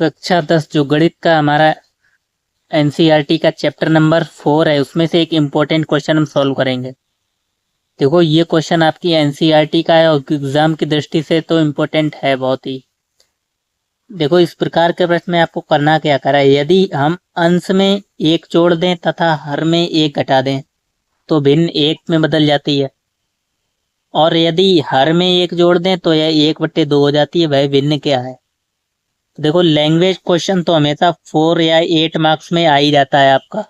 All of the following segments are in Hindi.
कक्षा 10 जो गणित का हमारा एनसीईआरटी का चैप्टर नंबर 4 है, उसमें से एक इम्पोर्टेंट क्वेश्चन हम सॉल्व करेंगे। देखो ये क्वेश्चन आपकी एनसीईआरटी का है और एग्जाम की दृष्टि से तो इम्पोर्टेंट है बहुत ही। देखो इस प्रकार के प्रश्न में आपको करना क्या करा है, यदि हम अंश में एक जोड़ दें तथा हर में एक घटा दें तो भिन्न एक में बदल जाती है, और यदि हर में एक जोड़ दें तो यह 1/2 हो जाती है। वह भिन्न क्या है? तो देखो लैंग्वेज क्वेश्चन तो हमेशा 4 या 8 मार्क्स में आ ही जाता है आपका।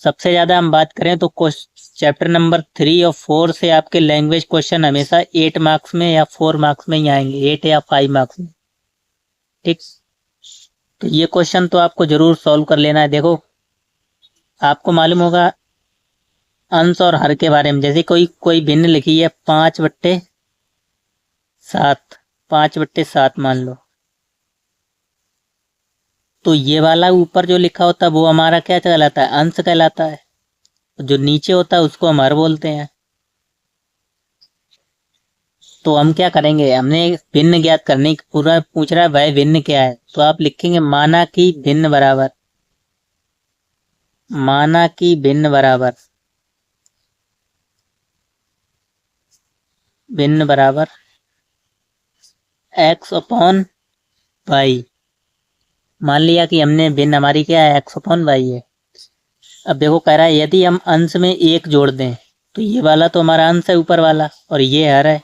सबसे ज्यादा हम बात करें तो चैप्टर नंबर 3 और 4 से आपके लैंग्वेज क्वेश्चन हमेशा 8 मार्क्स में या 4 मार्क्स में ही आएंगे, 8 या 5 मार्क्स में। ठीक, तो ये क्वेश्चन तो आपको जरूर सॉल्व कर लेना है। देखो आपको मालूम होगा अंश और हर के बारे में, जैसे कोई भिन्न लिखी है 5/7, 5/7 मान लो, तो ये वाला ऊपर जो लिखा होता है वो हमारा क्या कहलाता है? अंश कहलाता है। जो नीचे होता है उसको हम हर बोलते हैं। तो हम क्या करेंगे, हमने भिन्न ज्ञात करने की पूरा पूछ रहा है, वह भिन्न क्या है, तो आप लिखेंगे माना कि भिन्न बराबर, माना कि भिन्न बराबर, भिन्न बराबर x/y। मान लिया कि हमने भिन्न हमारी क्या है, x/y है। अब देखो कह रहा है यदि हम अंश में एक जोड़ दें, तो ये वाला तो हमारा अंश है ऊपर वाला और ये हर है,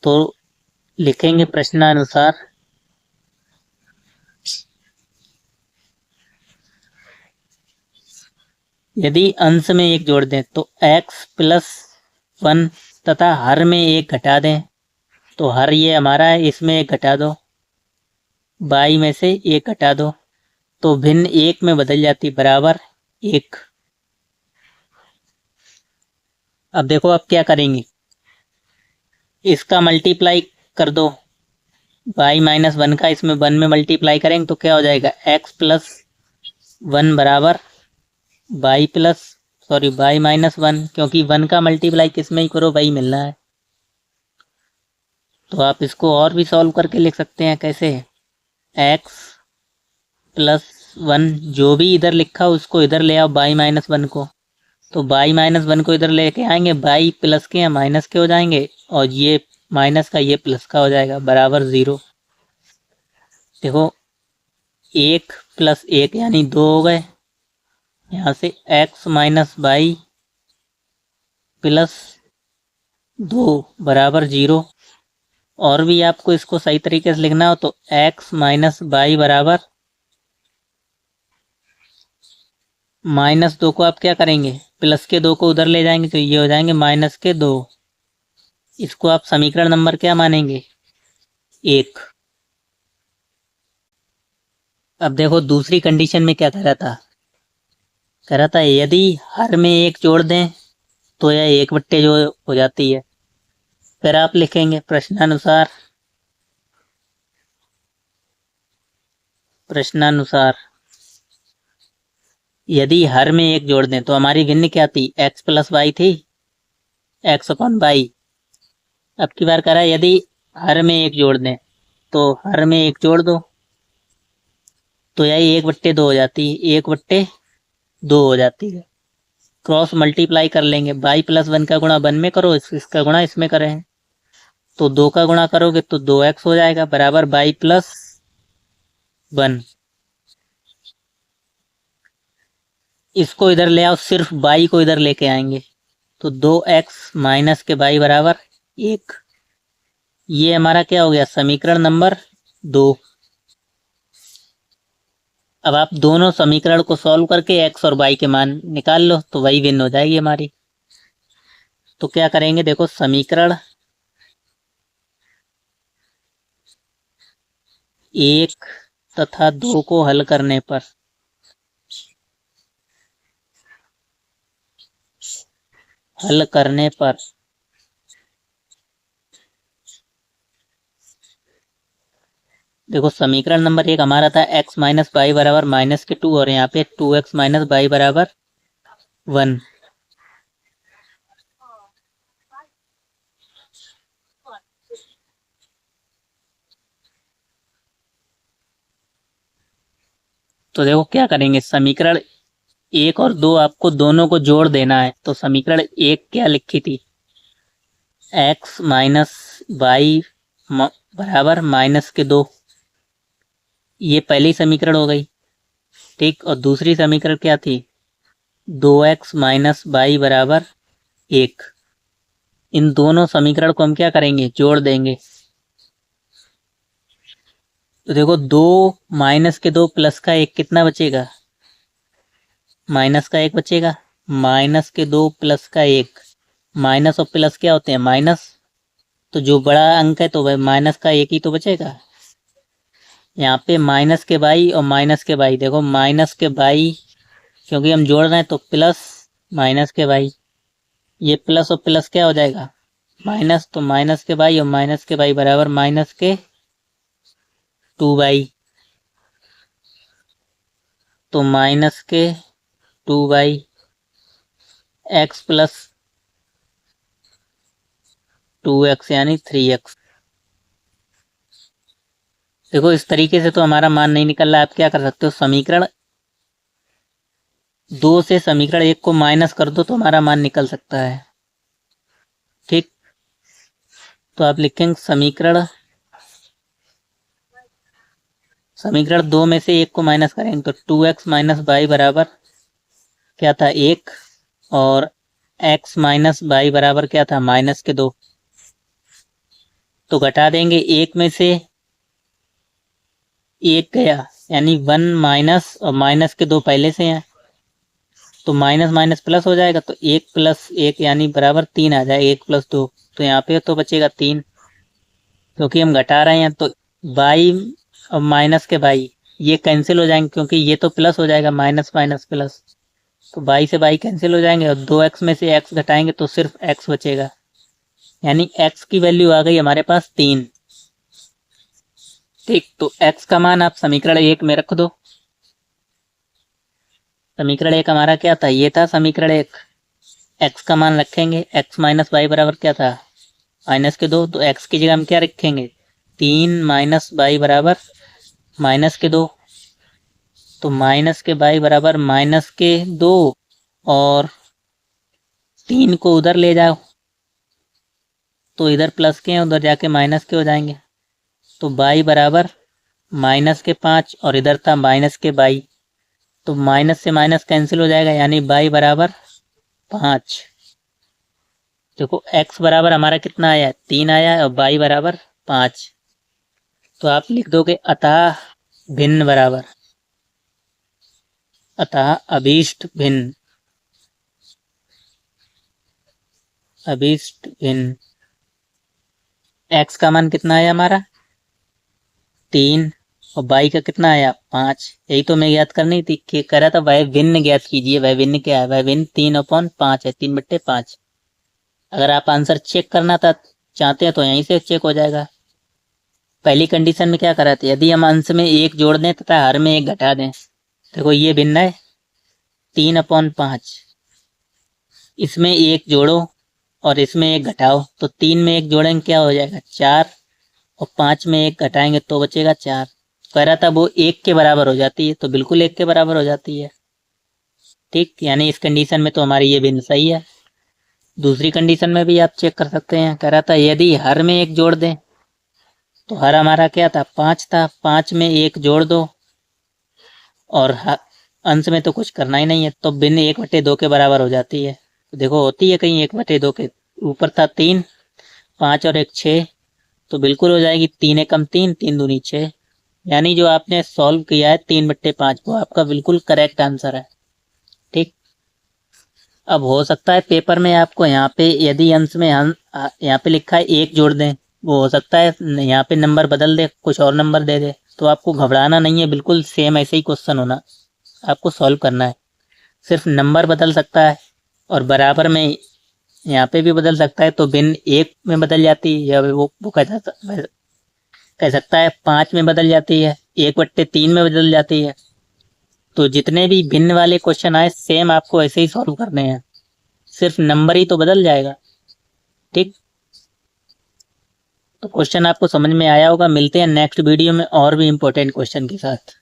तो लिखेंगे प्रश्नानुसार यदि अंश में एक जोड़ दें तो x+1 तथा हर में एक घटा दें, तो हर ये हमारा है, इसमें एक घटा दो, y में से एक घटा दो, तो भिन्न एक में बदल जाती, बराबर 1। अब देखो अब क्या करेंगे, इसका मल्टीप्लाई कर दो, y-1 का इसमें 1 में मल्टीप्लाई करेंगे तो क्या हो जाएगा, x+1 बराबर y-1, क्योंकि 1 का मल्टीप्लाई किस में ही करो वही मिलना है। तो आप इसको और भी सॉल्व करके लिख सकते हैं। कैसे? x+1 जो भी इधर लिखा उसको इधर ले आओ, y-1 को, तो y-1 को इधर लेके आएंगे, y प्लस के या माइनस के हो जाएंगे और ये माइनस का ये प्लस का हो जाएगा, बराबर 0। देखो 1+1 यानी 2 हो गए, यहाँ से x माइनस y प्लस 2 बराबर 0। और भी आपको इसको सही तरीके से लिखना हो तो x माइनस y बराबर -2 को आप क्या करेंगे, प्लस के 2 को उधर ले जाएंगे तो ये हो जाएंगे -2। इसको आप समीकरण नंबर क्या मानेंगे, 1। अब देखो दूसरी कंडीशन में क्या कह रहा था यदि हर में एक जोड़ दें तो यह 1/2 जो हो जाती है। फिर आप लिखेंगे प्रश्नानुसार, यदि हर में एक जोड़ दें तो हमारी भिन्न क्या थी, x+y थी, x/y। अब की बार कह रहा है यदि हर में एक जोड़ दें तो हर में एक जोड़ दो, तो यही 1/2 हो जाती है, 1/2 हो जाती है। क्रॉस मल्टीप्लाई कर लेंगे, y+1 का गुणा 1 में करो, इसका गुणा इसमें करें, तो 2 का गुणा करोगे तो 2x हो जाएगा, बराबर y+1। इसको इधर ले आओ, सिर्फ y को इधर लेके आएंगे, तो 2x माइनस के y बराबर 1। ये हमारा क्या हो गया, समीकरण नंबर 2। अब आप दोनों समीकरण को सॉल्व करके x और y के मान निकाल लो, तो वही भिन्न हो जाएगी हमारी। तो क्या करेंगे, देखो समीकरण 1 तथा 2 को हल करने पर देखो समीकरण नंबर 1 हमारा था x माइनस वाई बराबर -2 और यहाँ पे 2x माइनस वाई बराबर 1। तो देखो क्या करेंगे, समीकरण 1 और 2 आपको दोनों को जोड़ देना है। तो समीकरण 1 क्या लिखी थी, x माइनस वाई बराबर -2, ये पहली समीकरण हो गई। ठीक, और दूसरी समीकरण क्या थी, 2x माइनस वाई बराबर 1। इन दोनों समीकरण को हम क्या करेंगे, जोड़ देंगे। तो देखो 2 -2 प्लस का 1 कितना बचेगा, -1 बचेगा। -2 प्लस का 1, माइनस और प्लस क्या होते हैं, माइनस। तो जो बड़ा अंक है तो वह -1 ही तो बचेगा। यहाँ पे माइनस के बाई और माइनस के बाई, देखो माइनस के बाई क्योंकि हम जोड़ रहे हैं तो प्लस माइनस के बाई, ये प्लस और प्लस क्या हो जाएगा, माइनस। तो माइनस के बाई और माइनस के बाई बराबर -2 बाई। तो -2 बाई x प्लस 2x यानी 3x। देखो इस तरीके से तो हमारा मान नहीं निकल रहा है। आप क्या कर सकते हो, समीकरण 2 से समीकरण 1 को माइनस कर दो तो हमारा मान निकल सकता है। ठीक, तो आप लिखेंगे समीकरण 2 में से 1 को माइनस करेंगे तो 2x माइनस वाई बराबर क्या था, 1, और x माइनस वाई बराबर क्या था, -2। तो घटा देंगे, 1 में से 1 गया यानी 1 माइनस, और माइनस के 2 पहले से हैं तो माइनस माइनस प्लस हो जाएगा। तो 1 प्लस 1 यानी बराबर 3 आ जाएगा, 1 प्लस 2। तो यहाँ पे तो बचेगा 3, क्योंकि हम घटा रहे हैं। तो बाई और माइनस के बाई ये कैंसिल हो जाएंगे, क्योंकि ये तो प्लस हो जाएगा, माइनस माइनस प्लस। तो बाई से बाई कैंसिल हो जाएंगे और 2x में से x घटाएंगे तो सिर्फ x बचेगा, यानी x की वैल्यू आ गई हमारे पास 3। ठीक, तो x का मान आप समीकरण 1 में रख दो। समीकरण 1 हमारा क्या था, ये था समीकरण 1। x का मान रखेंगे, x माइनस वाई बराबर क्या था, -2। तो x की जगह हम क्या रखेंगे, 3 माइनस वाई बराबर -2। तो माइनस के बाई बराबर -2, और 3 को उधर ले जाओ तो इधर प्लस के हैं, उधर जाके माइनस के हो जाएंगे। तो बाई बराबर -5, और इधर था -बाई। तो माइनस से माइनस कैंसिल हो जाएगा, यानी बाई बराबर 5। देखो x बराबर हमारा कितना आया है, 3 आया है, और बाई बराबर 5। तो आप लिख दोगे अतः भिन्न बराबर, अतः अभीष्ट भिन्न, x का मान कितना आया हमारा 3, और बाई का कितना आया 5। यही तो मैं याद करनी थी कि कह रहा था वह भिन्न ज्ञात कीजिए। वह भिन्न क्या है, वह भिन्न 3/5 है, 3/5। अगर आप आंसर चेक करना था चाहते हैं तो यहीं से चेक हो जाएगा। पहली कंडीशन में क्या करा था, यदि हम अंश में 1 जोड़ दें तथा हर में 1 घटा दें। देखो ये भिन्न है 3/5, इसमें 1 जोड़ो और इसमें 1 घटाओ। तो 3 में 1 जोड़ेंगे क्या हो जाएगा 4, और 5 में 1 घटाएंगे तो बचेगा 4। कह रहा था वो 1 के बराबर हो जाती है, तो बिल्कुल 1 के बराबर हो जाती है। ठीक, यानी इस कंडीशन में तो हमारी ये भिन्न सही है। दूसरी कंडीशन में भी आप चेक कर सकते हैं। कह रहा था यदि हर में 1 जोड़ दें, तो हर हमारा क्या था 5 था, 5 में 1 जोड़ दो, और अंश में तो कुछ करना ही नहीं है, तो भिन्न 1/2 के बराबर हो जाती है। तो देखो होती है कहीं 1/2 के ऊपर था 3, 5 और 1 6, तो बिल्कुल हो जाएगी 3 एकम 3, 3 दूनी 6। यानी जो आपने सॉल्व किया है 3/5 वो आपका बिल्कुल करेक्ट आंसर है। ठीक, अब हो सकता है पेपर में आपको यहाँ पे यदि अंश में हम यहाँ पे लिखा है 1 जोड़ दें, वो हो सकता है यहाँ पे नंबर बदल दे, कुछ और नंबर दे दे। तो आपको घबराना नहीं है, बिल्कुल सेम ऐसे ही क्वेश्चन होना आपको सॉल्व करना है। सिर्फ नंबर बदल सकता है, और बराबर में यहाँ पे भी बदल सकता है। तो भिन्न 1 में बदल जाती है, या वो कह सकता है 5 में बदल जाती है, 1/3 में बदल जाती है। तो जितने भी भिन्न वाले क्वेश्चन आए सेम आपको ऐसे ही सॉल्व करने हैं, सिर्फ नंबर ही तो बदल जाएगा। ठीक, तो क्वेश्चन आपको समझ में आया होगा। मिलते हैं नेक्स्ट वीडियो में और भी इम्पोर्टेंट क्वेश्चन के साथ।